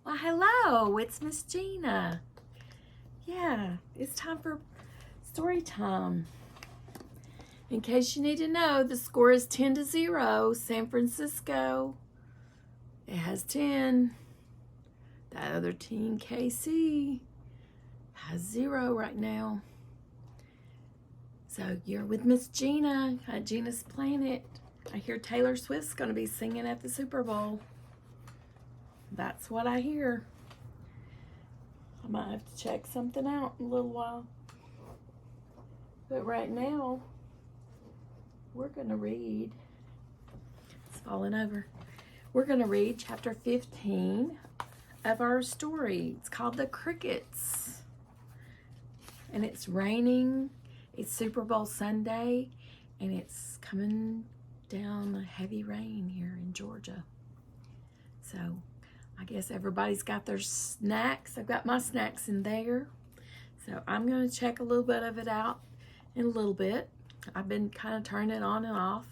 Well, hello, it's Miss Gina. Yeah, it's time for story time. In case you need to know, the score is 10-0, San Francisco. It has 10. That other team, KC, has 0 right now. So you're with Miss Gina at Gina's Planet. I hear Taylor Swift's going to be singing at the Super Bowl. That's what I hear. I might have to check something out in a little while. But right now, we're going to read. It's falling over. We're going to read chapter 15 of our story. It's called The Crickets. And it's raining. It's Super Bowl Sunday. And it's coming down a heavy rain here in Georgia. So I guess everybody's got their snacks. I've got my snacks in there. So I'm going to check a little bit of it out in a little bit. I've been kind of turning it on and off.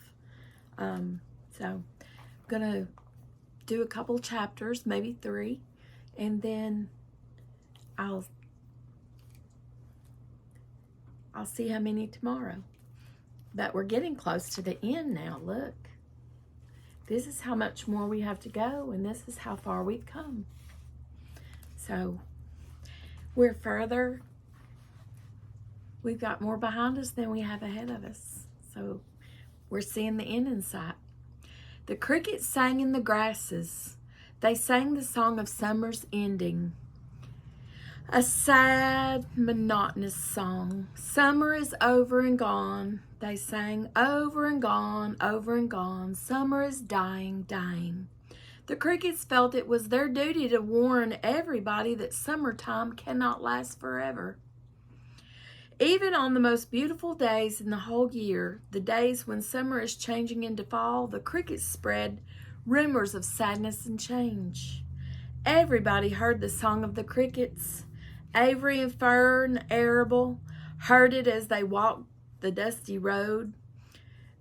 So I'm going to do a couple chapters, maybe 3. And then I'll see how many tomorrow. But we're getting close to the end now. Look. This is how much more we have to go, and this is how far we've come. So we're further. We've got more behind us than we have ahead of us. So we're seeing the end in sight. The crickets sang in the grasses. They sang the song of summer's ending. A sad, monotonous song. Summer is over and gone. They sang over and gone, over and gone. Summer is dying, dying. The crickets felt it was their duty to warn everybody that summertime cannot last forever. Even on the most beautiful days in the whole year, the days when summer is changing into fall, the crickets spread rumors of sadness and change. Everybody heard the song of the crickets. Avery and Fern and Arable heard it as they walked the dusty road.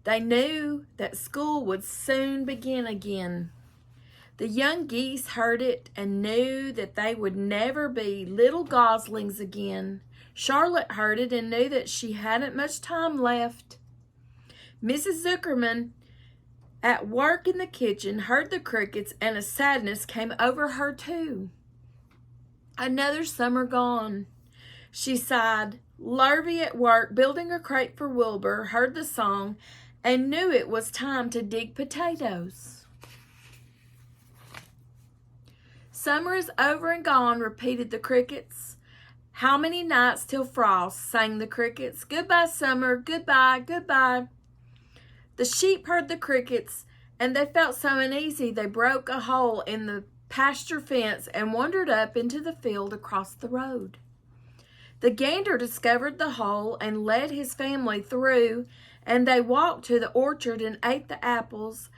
They knew that school would soon begin again. The young geese heard it and knew that they would never be little goslings again. Charlotte heard it and knew that she hadn't much time left. Mrs. Zuckerman, at work in the kitchen, heard the crickets, and a sadness came over her too. Another summer gone. She sighed. Larvy at work, building a crate for Wilbur, heard the song and knew it was time to dig potatoes. Summer is over and gone, repeated the crickets. How many nights till frost, sang the crickets. Goodbye, summer, goodbye, goodbye. The sheep heard the crickets, and they felt so uneasy they broke a hole in the pasture fence and wandered up into the field across the road. The gander discovered the hole and led his family through, and they walked to the orchard and ate the apples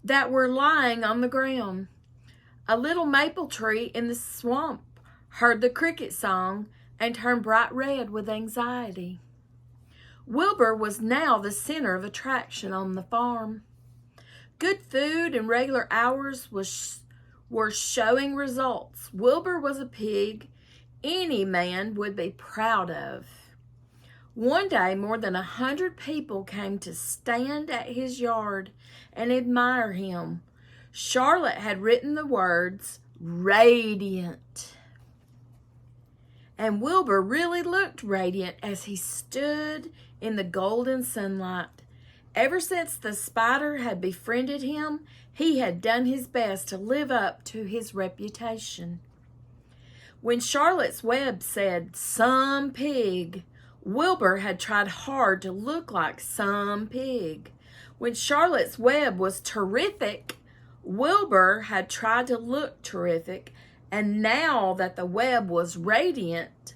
that were lying on the ground. A little maple tree in the swamp heard the cricket song and turned bright red with anxiety. Wilbur was now the center of attraction on the farm. Good food and regular hours were showing results. Wilbur was a pig any man would be proud of. One day, more than 100 people came to stand at his yard and admire him. Charlotte had written the words, "Radiant." And Wilbur really looked radiant as he stood in the golden sunlight. Ever since the spider had befriended him, he had done his best to live up to his reputation. When Charlotte's Web said, "Some pig," Wilbur had tried hard to look like some pig. When Charlotte's Web was terrific, Wilbur had tried to look terrific. And now that the web was radiant,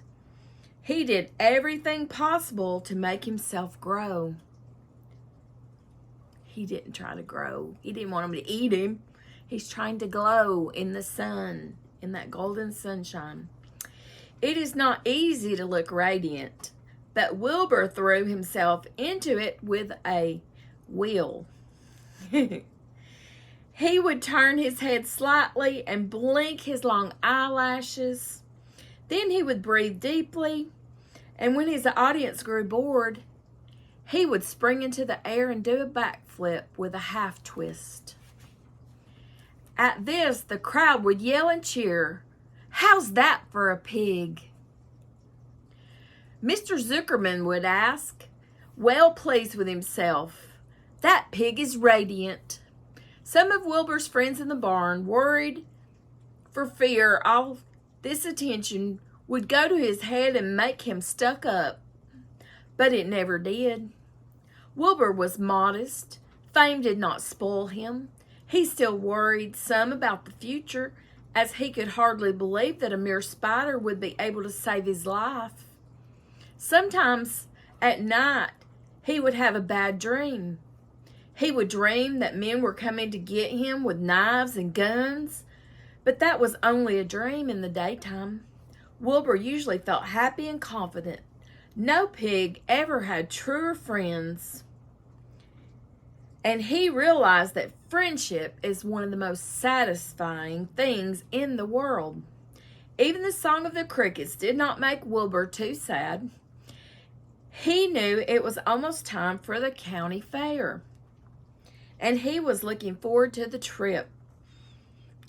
he did everything possible to make himself grow. He didn't try to grow. He didn't want him to eat him. He's trying to glow in the sun, in that golden sunshine. It is not easy to look radiant, but Wilbur threw himself into it with a will. He would turn his head slightly and blink his long eyelashes. Then he would breathe deeply, and when his audience grew bored, he would spring into the air and do a backflip with a half twist. At this, the crowd would yell and cheer. "How's that for a pig?" Mr. Zuckerman would ask, well pleased with himself, "That pig is radiant." Some of Wilbur's friends in the barn worried for fear all this attention would go to his head and make him stuck up. But it never did. Wilbur was modest. Fame did not spoil him. He still worried some about the future, as he could hardly believe that a mere spider would be able to save his life. Sometimes at night he would have a bad dream. He would dream that men were coming to get him with knives and guns, but that was only a dream in the daytime. Wilbur usually felt happy and confident. No pig ever had truer friends. And he realized that friendship is one of the most satisfying things in the world. Even the song of the crickets did not make Wilbur too sad. He knew it was almost time for the county fair, and he was looking forward to the trip.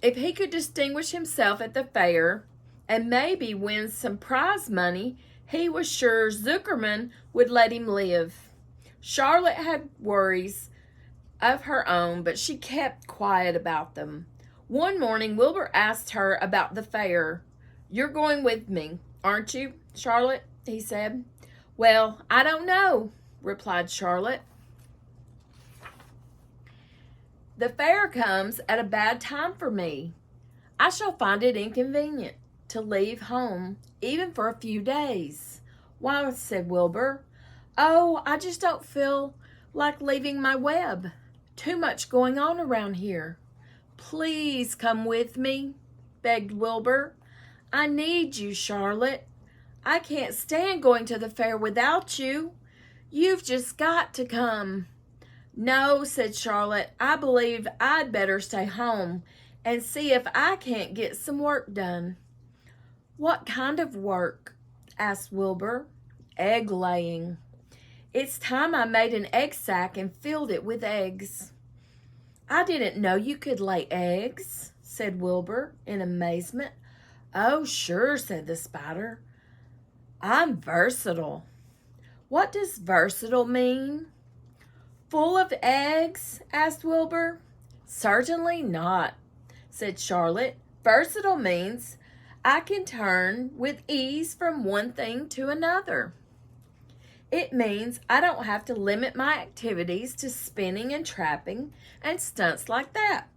If he could distinguish himself at the fair and maybe win some prize money, he was sure Zuckerman would let him live. Charlotte had worries of her own, but she kept quiet about them. One morning, Wilbur asked her about the fair. "You're going with me, aren't you, Charlotte?" he said. "Well, I don't know," replied Charlotte. "The fair comes at a bad time for me. I shall find it inconvenient to leave home, even for a few days." "Why?" said Wilbur. "Oh, I just don't feel like leaving my web. Too much going on around here." "Please come with me," begged Wilbur. "I need you, Charlotte. I can't stand going to the fair without you. You've just got to come." "No," said Charlotte. "I believe I'd better stay home and see if I can't get some work done." "What kind of work?" asked Wilbur. "Egg laying. It's time I made an egg sack and filled it with eggs." "I didn't know you could lay eggs," said Wilbur in amazement. "Oh, sure," said the spider. "I'm versatile." "What does versatile mean?" "Full of eggs?" asked Wilbur. "Certainly not," said Charlotte. "Versatile means I can turn with ease from one thing to another. It means I don't have to limit my activities to spinning and trapping and stunts like that.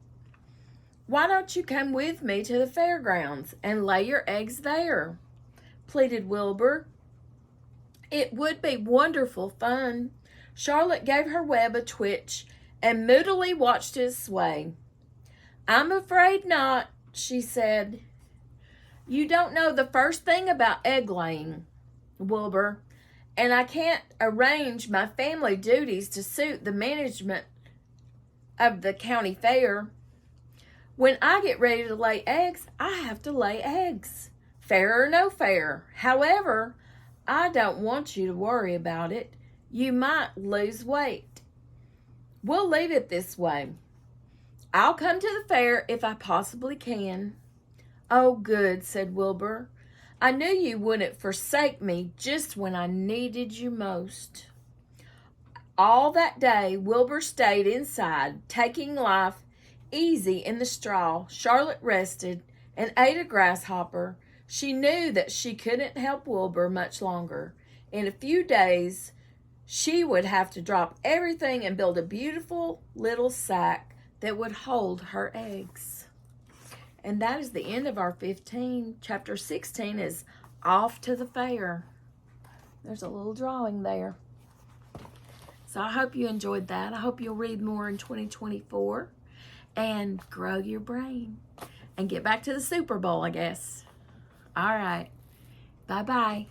Why don't you come with me to the fairgrounds and lay your eggs there?" pleaded Wilbur. "It would be wonderful fun." Charlotte gave her web a twitch and moodily watched it sway. "I'm afraid not," she said. "You don't know the first thing about egg laying, Wilbur, and I can't arrange my family duties to suit the management of the county fair. When I get ready to lay eggs, I have to lay eggs, fair or no fair. However, I don't want you to worry about it. You might lose weight. We'll leave it this way. I'll come to the fair if I possibly can." "Oh, good," said Wilbur. "I knew you wouldn't forsake me just when I needed you most." All that day, Wilbur stayed inside, taking life easy in the straw. Charlotte rested and ate a grasshopper. She knew that she couldn't help Wilbur much longer. In a few days, she would have to drop everything and build a beautiful little sack that would hold her eggs. And that is the end of our 15. Chapter 16 is Off to the Fair. There's a little drawing there. So I hope you enjoyed that. I hope you'll read more in 2024 and grow your brain and get back to the Super Bowl, I guess. All right. Bye-bye.